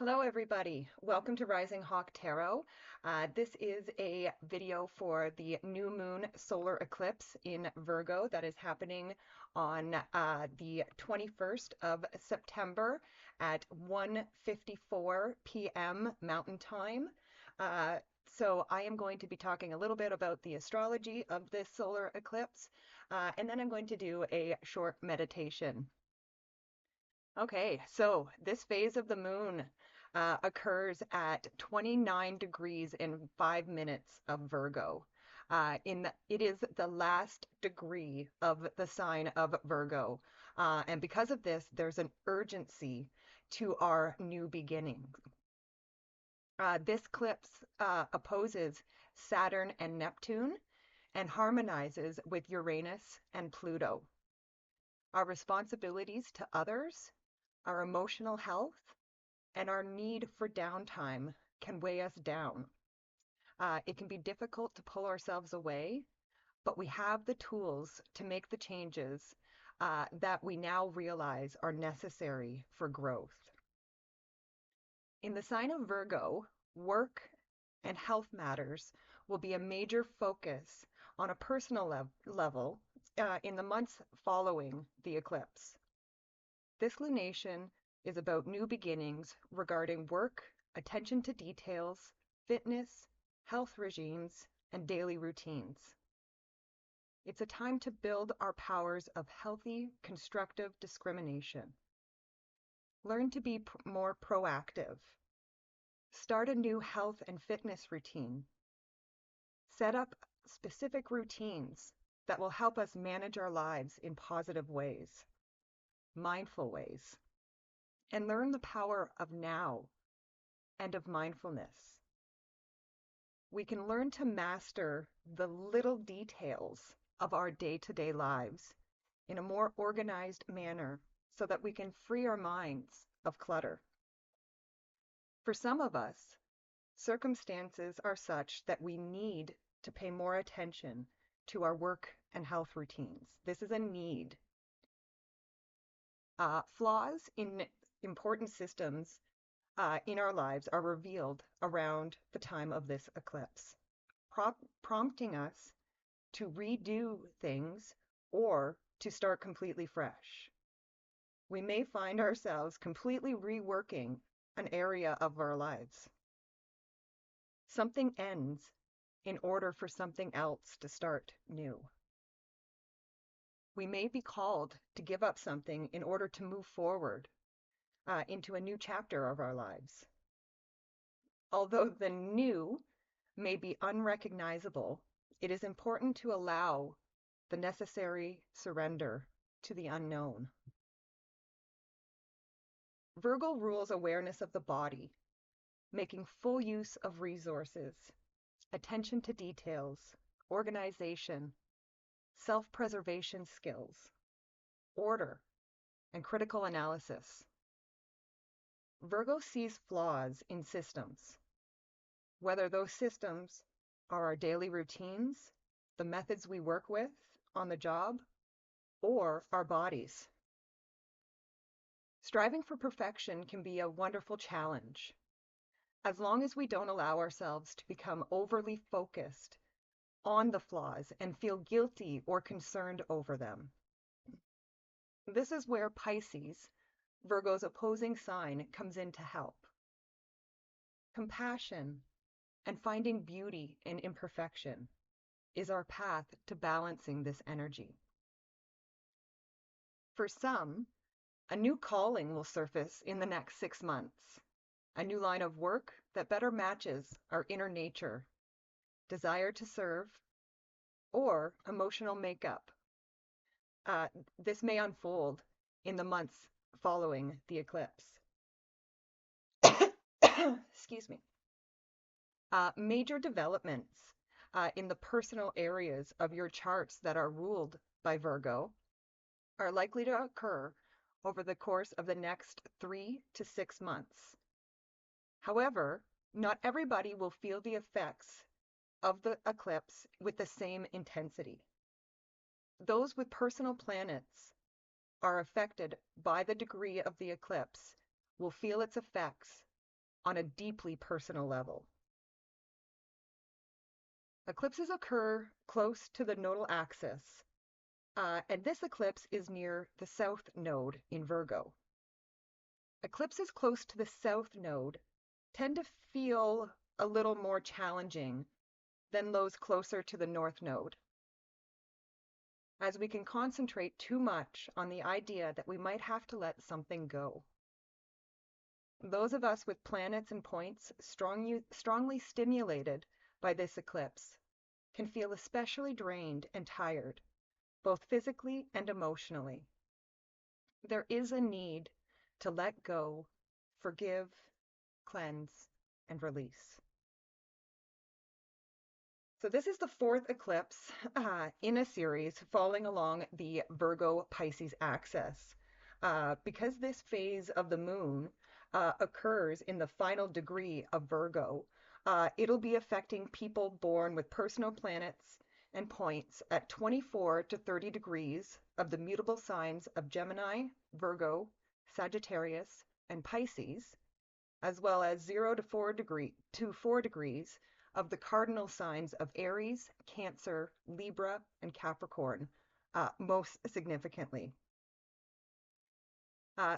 Hello, everybody. Welcome to Rising Hawk Tarot. This is a video for the new moon solar eclipse in Virgo that is happening on the 21st of September at 1:54 p.m. Mountain Time. So I am going to be talking a little bit about the astrology of this solar eclipse, and then I'm going to do a short meditation. Okay, so this phase of the moon occurs at 29 degrees and 5 minutes of Virgo. It is the last degree of the sign of Virgo. And because of this, there's an urgency to our new beginning. This eclipse opposes Saturn and Neptune and harmonizes with Uranus and Pluto. Our responsibilities to others, our emotional health, and our need for downtime can weigh us down. It can be difficult to pull ourselves away, but we have the tools to make the changes that we now realize are necessary for growth. In the sign of Virgo, work and health matters will be a major focus on a personal level in the months following the eclipse. This lunation is about new beginnings regarding work, attention to details, fitness, health regimes, and daily routines. It's a time to build our powers of healthy, constructive discrimination. Learn to be more proactive. Start a new health and fitness routine. Set up specific routines that will help us manage our lives in positive ways, mindful ways, and learn the power of now and of mindfulness. We can learn to master the little details of our day-to-day lives in a more organized manner so that we can free our minds of clutter. For some of us, circumstances are such that we need to pay more attention to our work and health routines. This is a need. Flaws in important systems in our lives are revealed around the time of this eclipse, prompting us to redo things or to start completely fresh. We may find ourselves completely reworking an area of our lives. Something ends in order for something else to start new. We may be called to give up something in order to move forward into a new chapter of our lives. Although the new may be unrecognizable, it is important to allow the necessary surrender to the unknown. Virgo rules awareness of the body, making full use of resources, attention to details, organization, self-preservation skills, order, and critical analysis. Virgo sees flaws in systems, whether those systems are our daily routines, the methods we work with on the job, or our bodies. Striving for perfection can be a wonderful challenge, as long as we don't allow ourselves to become overly focused on the flaws and feel guilty or concerned over them. This is where Pisces, Virgo's opposing sign, comes in to help. Compassion and finding beauty in imperfection is our path to balancing this energy. For some, a new calling will surface in the next 6 months, a new line of work that better matches our inner nature, desire to serve, or emotional makeup. This may unfold in the months following the eclipse. Excuse me. Major developments in the personal areas of your charts that are ruled by Virgo are likely to occur over the course of the next 3 to 6 months. However, not everybody will feel the effects of the eclipse with the same intensity. Those with personal planets are affected by the degree of the eclipse will feel its effects on a deeply personal level. Eclipses occur close to the nodal axis, and this eclipse is near the south node in Virgo. Eclipses close to the south node tend to feel a little more challenging than those closer to the north node, as we can concentrate too much on the idea that we might have to let something go. Those of us with planets and points strongly stimulated by this eclipse can feel especially drained and tired, both physically and emotionally. There is a need to let go, forgive, cleanse, and release. So this is the fourth eclipse in a series falling along the Virgo-Pisces axis. Because this phase of the moon occurs in the final degree of Virgo, it'll be affecting people born with personal planets and points at 24 to 30 degrees of the mutable signs of Gemini, Virgo, Sagittarius, and Pisces, as well as 0 to 4 degrees of the cardinal signs of Aries, Cancer, Libra, and Capricorn, most significantly.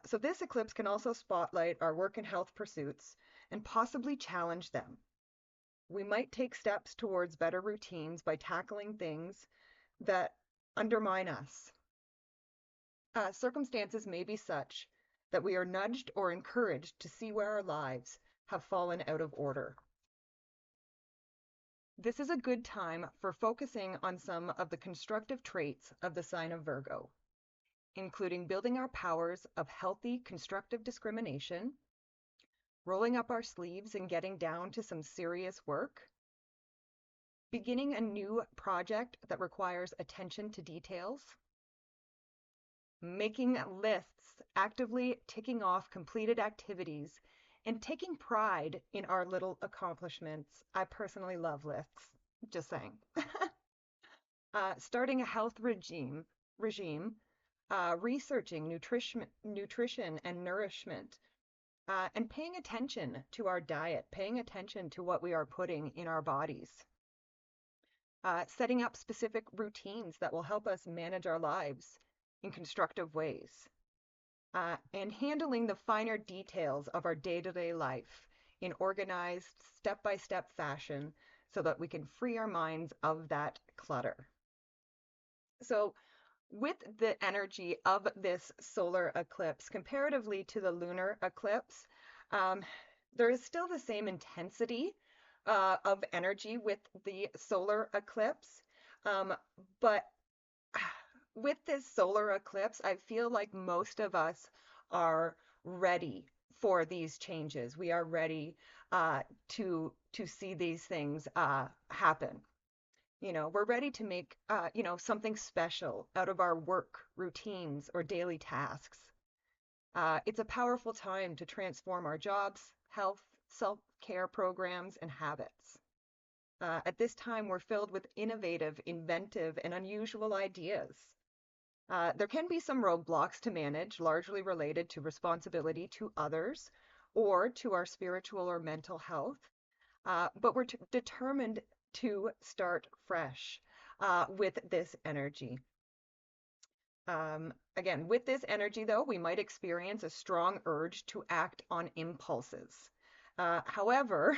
So this eclipse can also spotlight our work and health pursuits and possibly challenge them. We might take steps towards better routines by tackling things that undermine us. Circumstances may be such that we are nudged or encouraged to see where our lives have fallen out of order. This is a good time for focusing on some of the constructive traits of the sign of Virgo, including building our powers of healthy constructive discrimination, rolling up our sleeves and getting down to some serious work, beginning a new project that requires attention to details, making lists, actively ticking off completed activities, and taking pride in our little accomplishments. I personally love lists, just saying. Starting a health regime, researching nutrition and nourishment, and paying attention to our diet, paying attention to what we are putting in our bodies. Setting up specific routines that will help us manage our lives in constructive ways, and handling the finer details of our day-to-day life in organized, step-by-step fashion so that we can free our minds of that clutter. So with the energy of this solar eclipse, comparatively to the lunar eclipse, there is still the same intensity of energy with the solar eclipse, but with this solar eclipse, I feel like most of us are ready for these changes. We are ready to see these things happen. We're ready to make something special out of our work routines or daily tasks. It's a powerful time to transform our jobs, health, self-care programs, and habits. At this time, we're filled with innovative, inventive, and unusual ideas. There can be some roadblocks to manage, largely related to responsibility to others or to our spiritual or mental health, but we're determined to start fresh with this energy. Again, with this energy, though, we might experience a strong urge to act on impulses. However,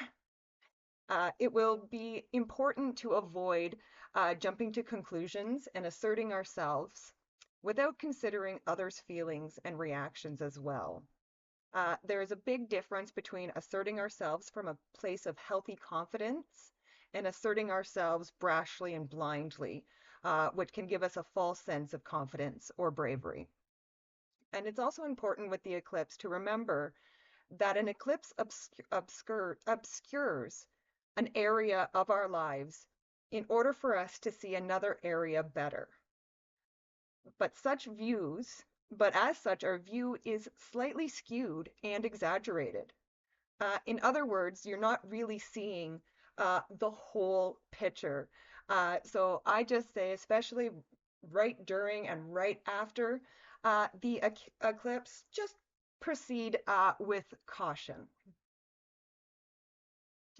it will be important to avoid jumping to conclusions and asserting ourselves without considering others' feelings and reactions as well. There is a big difference between asserting ourselves from a place of healthy confidence and asserting ourselves brashly and blindly, which can give us a false sense of confidence or bravery. And it's also important with the eclipse to remember that an eclipse obscures an area of our lives in order for us to see another area better. But as such, our view is slightly skewed and exaggerated. In other words, you're not really seeing the whole picture. So I just say, especially right during and right after the eclipse, just proceed with caution.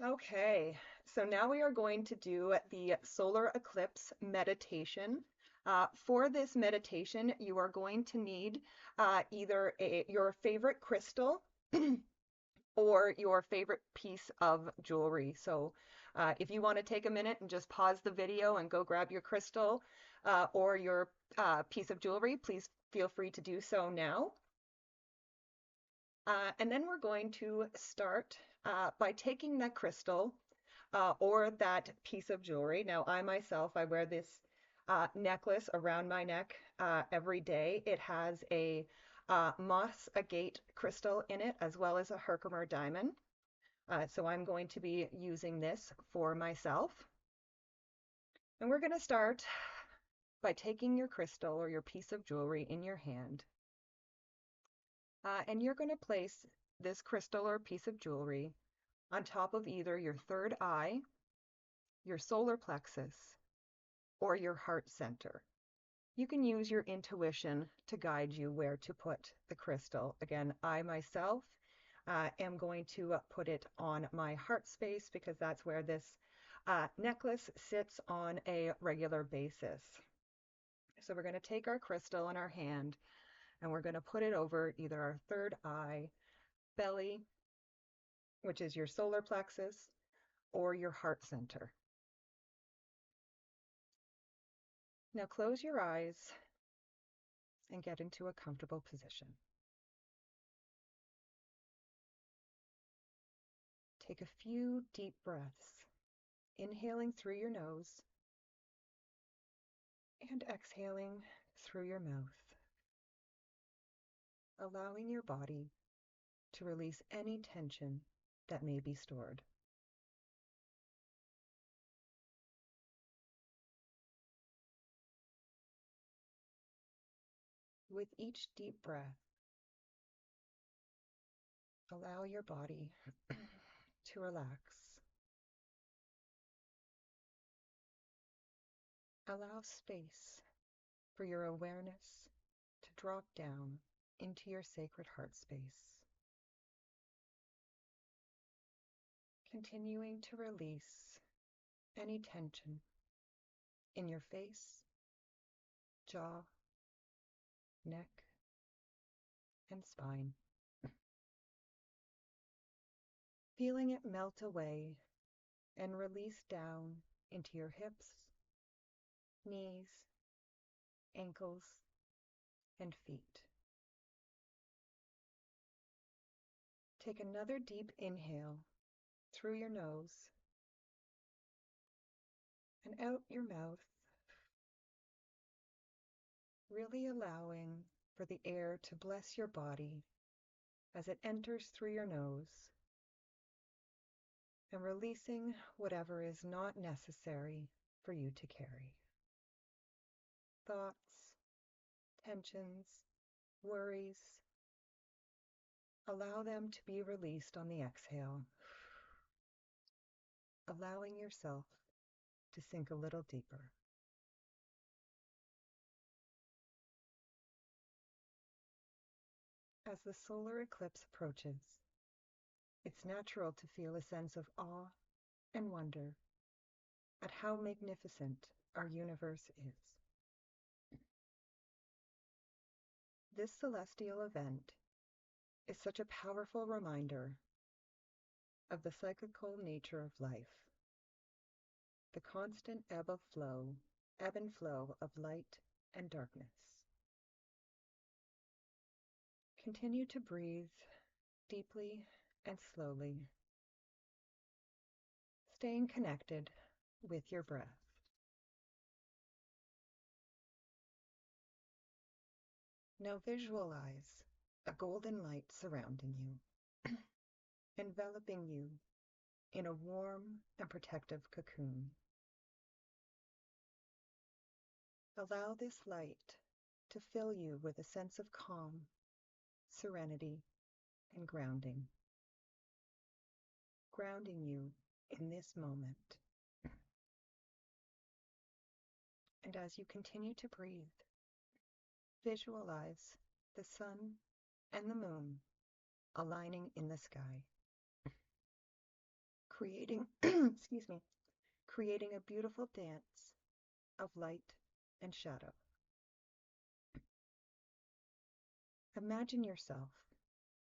Okay, so now we are going to do the solar eclipse meditation. For this meditation, you are going to need either your favorite crystal or your favorite piece of jewelry. So if you want to take a minute and just pause the video and go grab your crystal or your piece of jewelry, please feel free to do so now. And then we're going to start by taking that crystal or that piece of jewelry. Now, I myself, I wear this necklace around my neck every day. It has a moss agate crystal in it, as well as a Herkimer diamond. So I'm going to be using this for myself. And we're going to start by taking your crystal or your piece of jewelry in your hand. And you're going to place this crystal or piece of jewelry on top of either your third eye, your solar plexus, or your heart center. You can use your intuition to guide you where to put the crystal. Again, I myself am going to put it on my heart space because that's where this necklace sits on a regular basis. So we're going to take our crystal in our hand and we're going to put it over either our third eye, belly, which is your solar plexus, or your heart center. Now close your eyes and get into a comfortable position. Take a few deep breaths, inhaling through your nose and exhaling through your mouth, allowing your body to release any tension that may be stored. With each deep breath, allow your body to relax. Allow space for your awareness to drop down into your sacred heart space, continuing to release any tension in your face, jaw, neck, and spine. Feeling it melt away and release down into your hips, knees, ankles, and feet. Take another deep inhale through your nose and out your mouth, really allowing for the air to bless your body as it enters through your nose and releasing whatever is not necessary for you to carry. Thoughts, tensions, worries, allow them to be released on the exhale, allowing yourself to sink a little deeper. As the solar eclipse approaches, it's natural to feel a sense of awe and wonder at how magnificent our universe is. This celestial event is such a powerful reminder of the cyclical nature of life, the constant ebb and flow of light and darkness. Continue to breathe deeply and slowly, staying connected with your breath. Now visualize a golden light surrounding you, enveloping you in a warm and protective cocoon. Allow this light to fill you with a sense of calm, serenity, and grounding you in this moment. And as you continue to breathe, visualize the sun and the moon aligning in the sky, creating, excuse me, creating a beautiful dance of light and shadow. Imagine yourself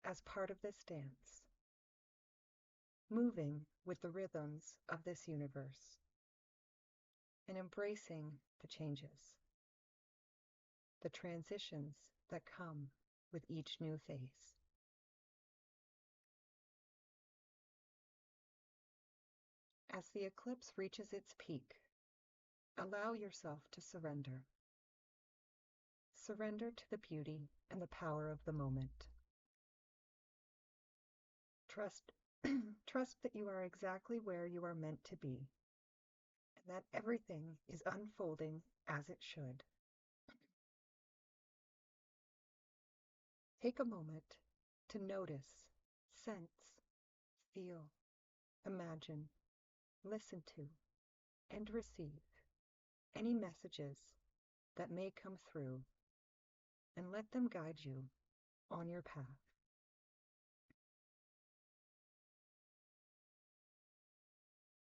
as part of this dance, moving with the rhythms of this universe and embracing the changes, the transitions that come with each new phase. As the eclipse reaches its peak, allow yourself to surrender. Surrender to the beauty and the power of the moment. Trust, trust that you are exactly where you are meant to be, and that everything is unfolding as it should. Take a moment to notice, sense, feel, imagine, listen to, and receive any messages that may come through, and let them guide you on your path.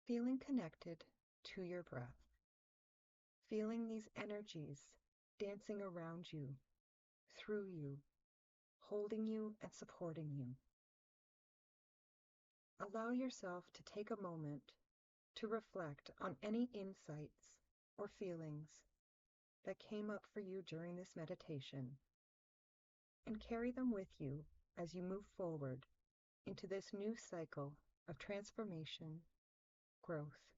Feeling connected to your breath, feeling these energies dancing around you, through you, holding you and supporting you. Allow yourself to take a moment to reflect on any insights or feelings that came up for you during this meditation, and carry them with you as you move forward into this new cycle of transformation, growth,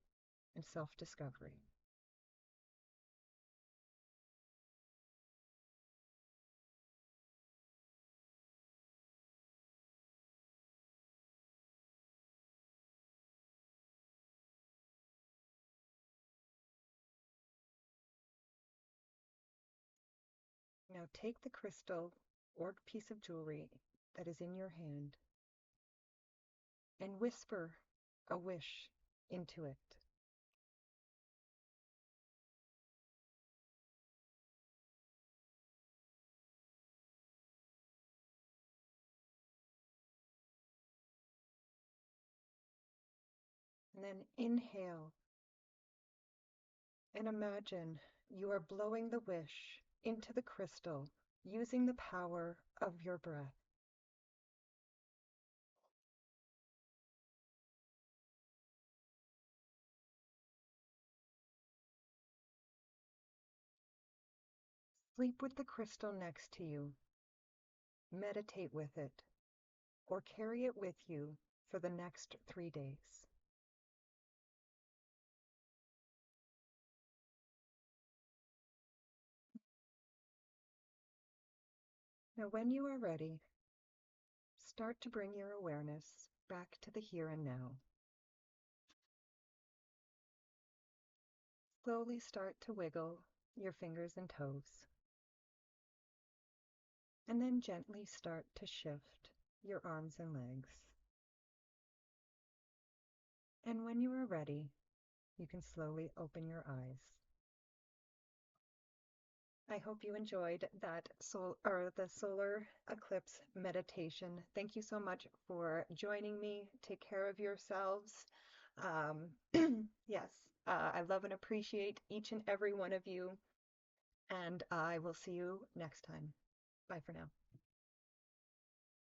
and self-discovery. Now take the crystal or piece of jewelry that is in your hand and whisper a wish into it. And then inhale and imagine you are blowing the wish into the crystal using the power of your breath. Sleep with the crystal next to you. Meditate with it, or carry it with you for the next 3 days. Now, when you are ready, start to bring your awareness back to the here and now. Slowly start to wiggle your fingers and toes, and then gently start to shift your arms and legs. And when you are ready, you can slowly open your eyes. I hope you enjoyed that the solar eclipse meditation. Thank you so much for joining me. Take care of yourselves. Um, yes, I love and appreciate each and every one of you, and I will see you next time. Bye for now.